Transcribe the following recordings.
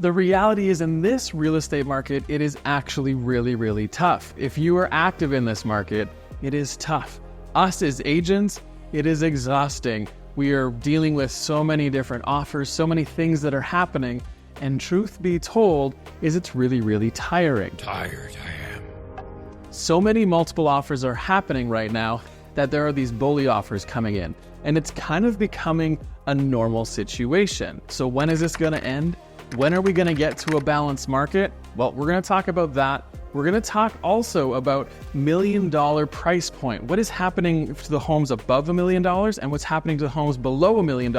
The reality is in this real estate market, it is actually really, really tough. If you are active in this market, it is tough. Us as agents, it is exhausting. We are dealing with so many different offers, so many things that are happening. And truth be told, is it's really, really tiring. Tired I am. So many multiple offers are happening right now that there are these bully offers coming in. And it's kind of becoming a normal situation. So when is this gonna end? When are we going to get to a balanced market? Well, we're going to talk about that. We're going to talk also about $1 million price point. What is happening to the homes above $1 million and what's happening to the homes below $1 million?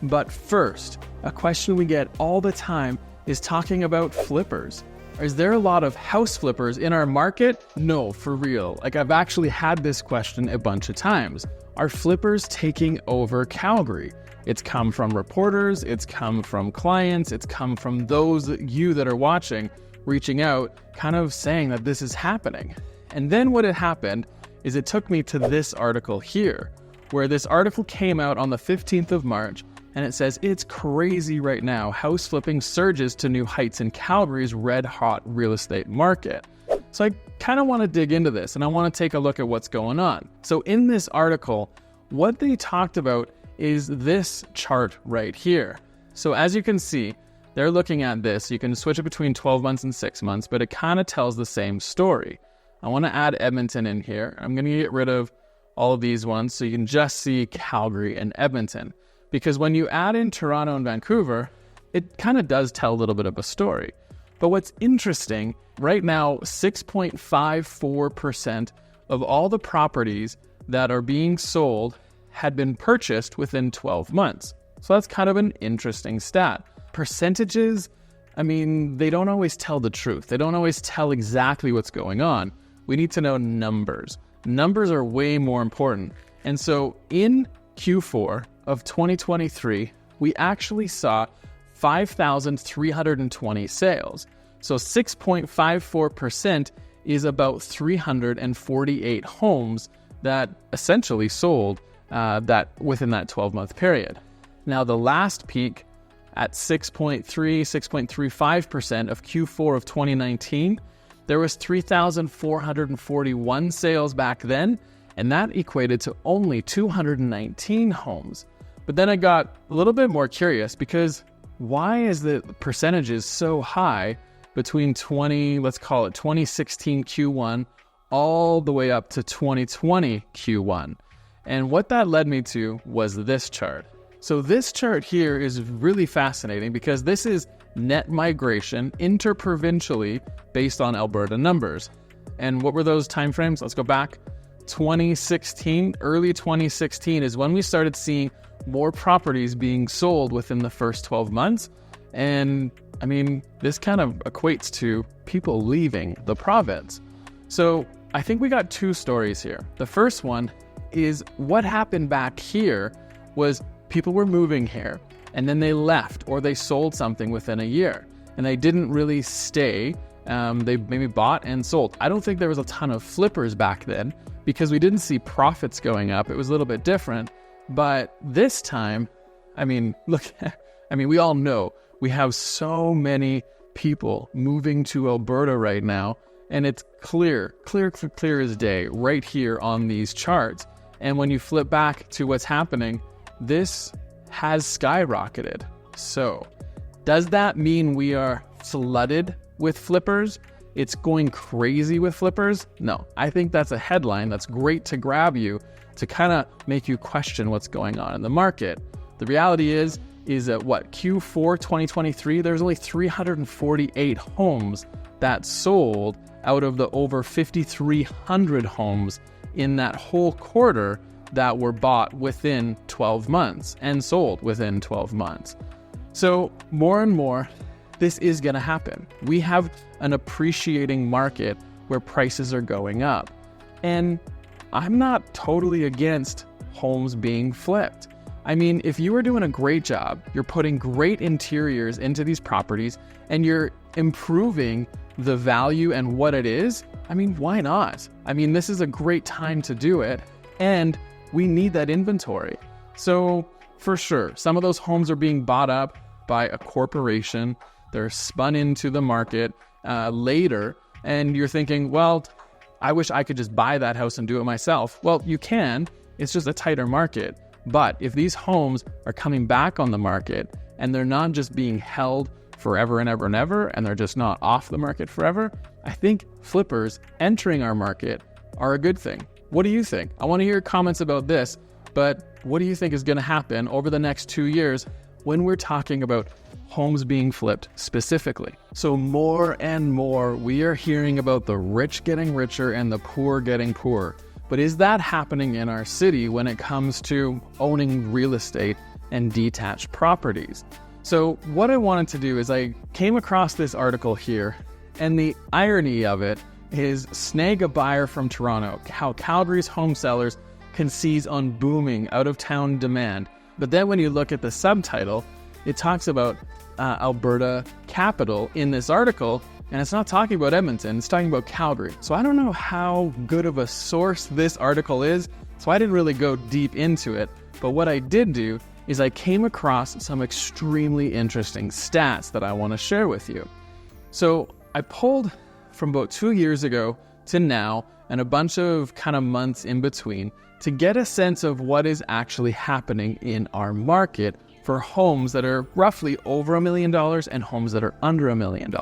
But first, a question we get all the time is talking about flippers. Is there a lot of house flippers in our market? No, for real. Like, I've actually had this question a bunch of times. Are flippers taking over Calgary? It's come from reporters, it's come from clients, it's come from those you that are watching, reaching out, kind of saying that this is happening. And then what had happened is it took me to this article here, where this article came out on the 15th of March, and it says, it's crazy right now. House flipping surges to new heights in Calgary's red-hot real estate market. So I kind of want to dig into this, and I want to take a look at what's going on. So in this article, what they talked about is this chart right here. So as you can see, they're looking at this. You can switch it between 12 months and 6 months, but it kind of tells the same story. I want to add Edmonton in here. I'm going to get rid of all of these ones so you can just see Calgary and Edmonton. Because when you add in Toronto and Vancouver, it kind of does tell a little bit of a story. But what's interesting, right now, 6.54% of all the properties that are being sold had been purchased within 12 months. So that's kind of an interesting stat. Percentages, I mean, they don't always tell the truth. They don't always tell exactly what's going on. We need to know numbers. Numbers are way more important. And so in Q4 of 2023, we actually saw 5,320 sales. So 6.54% is about 348 homes that essentially sold that within that 12-month period. Now, the last peak at 6.35% of Q4 of 2019, there was 3,441 sales back then, and that equated to only 219 homes. But then I got a little bit more curious because why is the percentages so high between 2016 Q1 all the way up to 2020 Q1? And what that led me to was this chart. So this chart here is really fascinating because this is net migration interprovincially based on Alberta numbers. And what were those timeframes? Let's go back. 2016, early 2016 is when we started seeing more properties being sold within the first 12 months. And I mean, this kind of equates to people leaving the province. So I think we got two stories here. The first one is what happened back here was people were moving here and then they left or they sold something within a year and they didn't really stay. They maybe bought and sold. I don't think there was a ton of flippers back then because we didn't see profits going up. It was a little bit different. But this time, I mean, look, we all know we have so many people moving to Alberta right now, and it's clear as day right here on these charts. And when you flip back to what's happening, this has skyrocketed. So does that mean we are flooded with flippers? It's going crazy with flippers? No, I think that's a headline that's great to grab you to kind of make you question what's going on in the market. The reality is that Q4 2023, there's only 348 homes that sold out of the over 5,300 homes in that whole quarter that were bought within 12 months and sold within 12 months. So more and more, this is going to happen. We have an appreciating market where prices are going up. And I'm not totally against homes being flipped. I mean, if you are doing a great job, you're putting great interiors into these properties and you're improving the value and what it is, I mean, why not? I mean, this is a great time to do it, and we need that inventory. So for sure, some of those homes are being bought up by a corporation. They're spun into the market later, and you're thinking, well, I wish I could just buy that house and do it myself. Well, you can. It's just a tighter market. But if these homes are coming back on the market and they're not just being held forever and ever and ever, and they're just not off the market forever, I think flippers entering our market are a good thing. What do you think? I want to hear your comments about this, but what do you think is going to happen over the next 2 years when we're talking about homes being flipped specifically? So more and more, we are hearing about the rich getting richer and the poor getting poorer. But is that happening in our city when it comes to owning real estate and detached properties? So what I wanted to do is I came across this article here, and the irony of it is snag a buyer from Toronto, how Calgary's home sellers can seize on booming out-of-town demand. But then when you look at the subtitle, it talks about Alberta capital in this article, and it's not talking about Edmonton, it's talking about Calgary. So I don't know how good of a source this article is, so I didn't really go deep into it. But what I did do is I came across some extremely interesting stats that I want to share with you. So I pulled from about 2 years ago to now, and a bunch of kind of months in between, to get a sense of what is actually happening in our market for homes that are roughly over $1 million and homes that are under $1 million.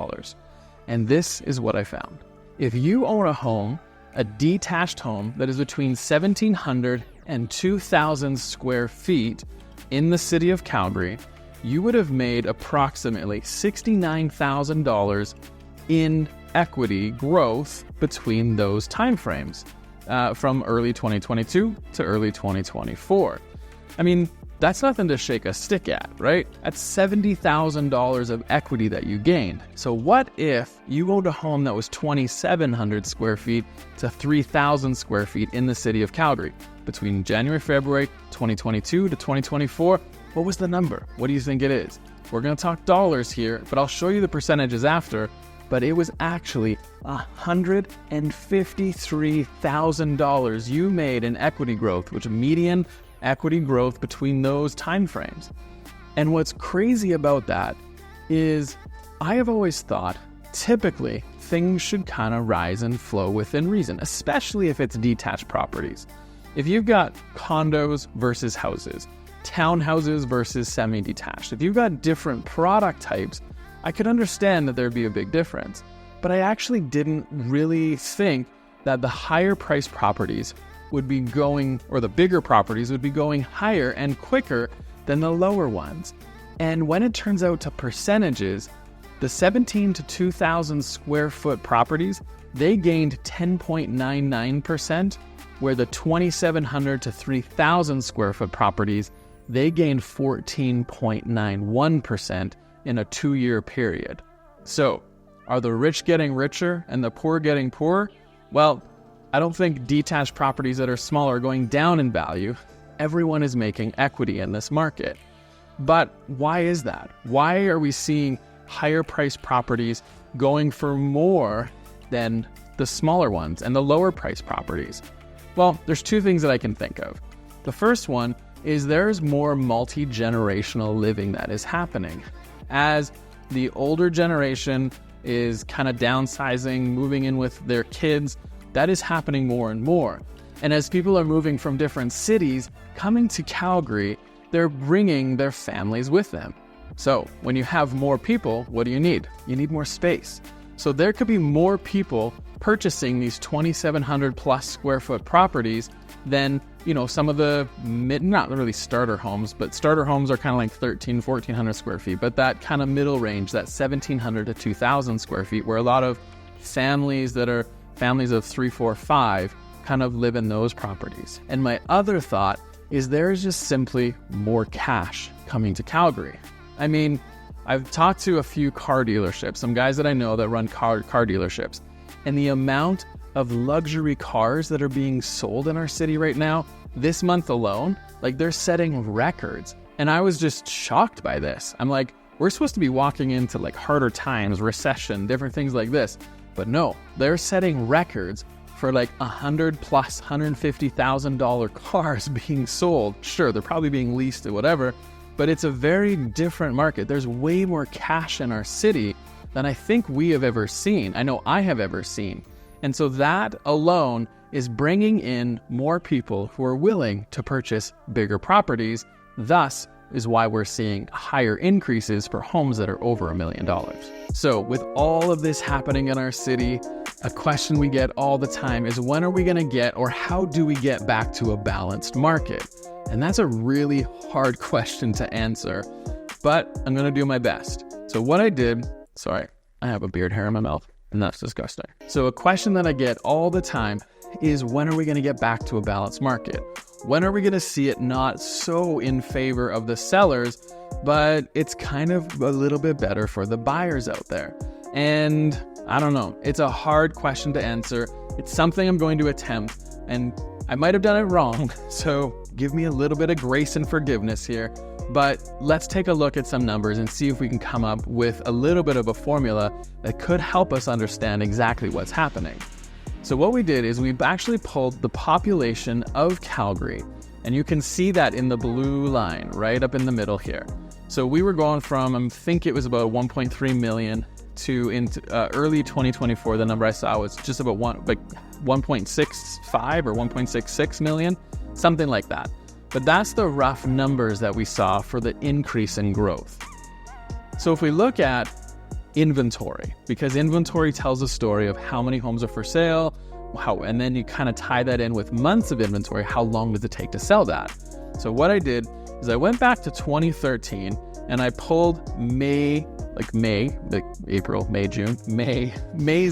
And this is what I found. If you own a home, a detached home that is between 1,700 and 2,000 square feet in the city of Calgary, you would have made approximately $69,000 in equity growth between those timeframes, from early 2022 to early 2024. I mean, that's nothing to shake a stick at, right? That's $70,000 of equity that you gained. So what if you owned a home that was 2,700 square feet to 3,000 square feet in the city of Calgary between January, February 2022 to 2024? What was the number? What do you think it is? We're going to talk dollars here, but I'll show you the percentages after. But it was actually $153,000 you made in equity growth, which is median equity growth between those timeframes. And what's crazy about that is I have always thought typically things should kind of rise and flow within reason, especially if it's detached properties. If you've got condos versus houses, townhouses versus semi-detached, if you've got different product types, I could understand that there'd be a big difference. But I actually didn't really think that the higher priced properties would be going, or the bigger properties would be going higher and quicker than the lower ones. And when it turns out to percentages, the 17 to 2,000 square foot properties, they gained 10.99%, where the 2,700 to 3,000 square foot properties, they gained 14.91% in a 2-year period. So, are the rich getting richer and the poor getting poorer? Well, I don't think detached properties that are smaller are going down in value. Everyone is making equity in this market. But why is that? Why are we seeing higher priced properties going for more than the smaller ones and the lower priced properties? Well, there's two things that I can think of. The first one is there's more multi-generational living that is happening. As the older generation is kind of downsizing, moving in with their kids, that is happening more and more. And as people are moving from different cities, coming to Calgary, they're bringing their families with them. So when you have more people, what do you need? You need more space. So there could be more people purchasing these 2,700 plus square foot properties than, some of the not really starter homes, but starter homes are kind of like 1,400 square feet, but that kind of middle range, that 1,700 to 2,000 square feet, where a lot of families that are families of 3, 4, 5 kind of live in those properties. And my other thought is there's just simply more cash coming to Calgary. I mean, I've talked to a few car dealerships, some guys that I know that run car dealerships, and the amount of luxury cars that are being sold in our city right now, this month alone, like they're setting records. And I was just shocked by this. I'm like, we're supposed to be walking into like harder times, recession, different things like this. But no, they're setting records for like $100 plus $150,000 cars being sold. Sure, they're probably being leased or whatever, but it's a very different market. There's way more cash in our city than I think we have ever seen. I know I have ever seen. And so that alone is bringing in more people who are willing to purchase bigger properties. Thus is why we're seeing higher increases for homes that are over $1 million. So with all of this happening in our city, a question we get all the time is, when are we going to get, or how do we get back to a balanced market? And that's a really hard question to answer, but I'm going to do my best. So what I did, sorry, I have a beard hair in my mouth, and that's disgusting. So a question that I get all the time is, when are we going to get back to a balanced market? When are we going to see it not so in favor of the sellers, but it's kind of a little bit better for the buyers out there? And I don't know. It's a hard question to answer. It's something I'm going to attempt, and I might have done it wrong, so give me a little bit of grace and forgiveness here. But let's take a look at some numbers and see if we can come up with a little bit of a formula that could help us understand exactly what's happening. So what we did is we actually pulled the population of Calgary, and you can see that in the blue line right up in the middle here. So we were going from, I think it was about 1.3 million to into early 2024. The number I saw was just about 1.65 or 1.66 million, something like that. But that's the rough numbers that we saw for the increase in growth. So if we look at inventory, because inventory tells a story of how many homes are for sale, and then you kind of tie that in with months of inventory. How long does it take to sell that? So what I did is I went back to 2013 and I pulled May's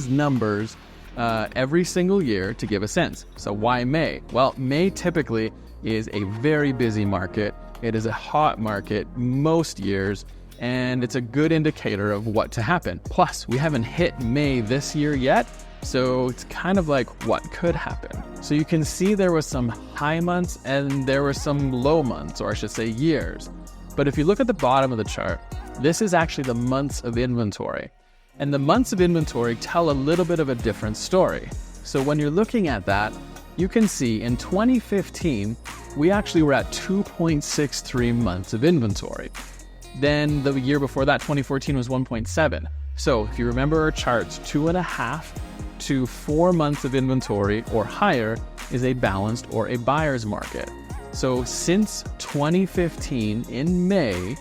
numbers every single year to give a sense. So why May? Well, May typically is a very busy market. It is a hot market most years, and it's a good indicator of what to happen. Plus, we haven't hit May this year yet, so it's kind of like what could happen. So you can see there was some high months and there were some low months, or I should say years. But if you look at the bottom of the chart, this is actually the months of inventory. And the months of inventory tell a little bit of a different story. So when you're looking at that, you can see in 2015, we actually were at 2.63 months of inventory. Then the year before that, 2014, was 1.7. So if you remember our charts, 2.5 to 4 months of inventory or higher is a balanced or a buyer's market. So since 2015 in May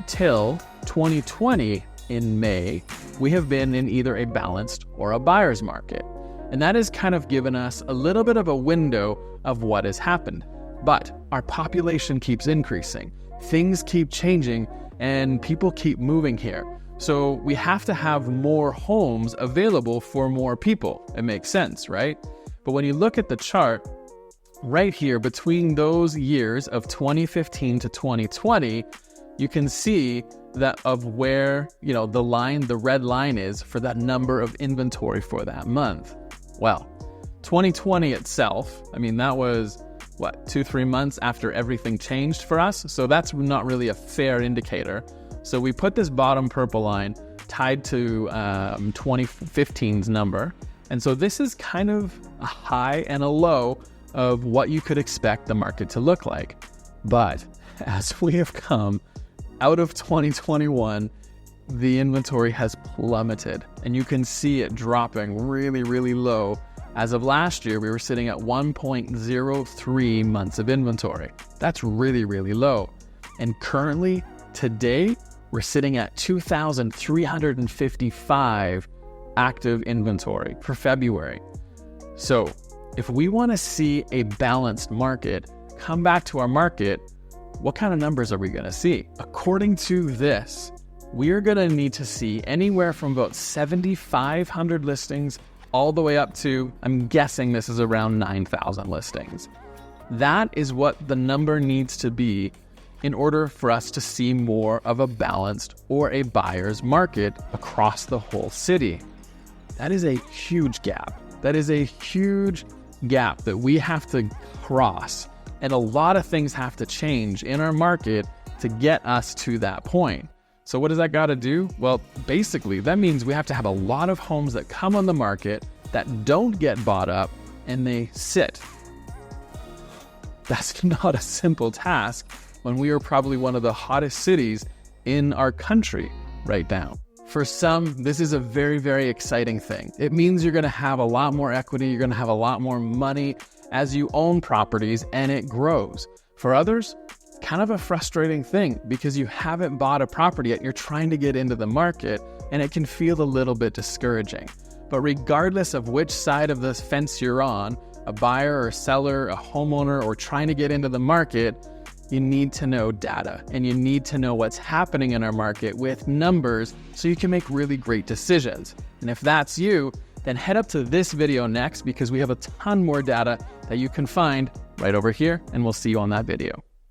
till 2020 in May, we have been in either a balanced or a buyer's market. And that has kind of given us a little bit of a window of what has happened. But our population keeps increasing, things keep changing, and people keep moving here. So we have to have more homes available for more people. It makes sense, right? But when you look at the chart, right here between those years of 2015 to 2020, you can see that of where, the red line is for that number of inventory for that month. Well, 2020 itself, that was 2-3 months after everything changed for us. So that's not really a fair indicator. So we put this bottom purple line tied to 2015's number. And so this is kind of a high and a low of what you could expect the market to look like. But as we have come out of 2021, the inventory has plummeted, and you can see it dropping really, really low. As of last year, we were sitting at 1.03 months of inventory. That's really, really low. And currently, today, we're sitting at 2,355 active inventory for February. So if we want to see a balanced market come back to our market, what kind of numbers are we going to see? According to this, we are going to need to see anywhere from about 7,500 listings all the way up to, I'm guessing this is around 9,000 listings. That is what the number needs to be in order for us to see more of a balanced or a buyer's market across the whole city. That is a huge gap. That is a huge gap that we have to cross. And a lot of things have to change in our market to get us to that point. So what does that got to do? Well, basically, that means we have to have a lot of homes that come on the market that don't get bought up and they sit. That's not a simple task, when we are probably one of the hottest cities in our country right now. For some, this is a very, very exciting thing. It means you're going to have a lot more equity, you're going to have a lot more money as you own properties and it grows. For others, kind of a frustrating thing because you haven't bought a property yet, you're trying to get into the market and it can feel a little bit discouraging. But regardless of which side of the fence you're on, a buyer or seller, a homeowner, or trying to get into the market, you need to know data and you need to know what's happening in our market with numbers so you can make really great decisions. And if that's you, then head up to this video next because we have a ton more data that you can find right over here, and we'll see you on that video.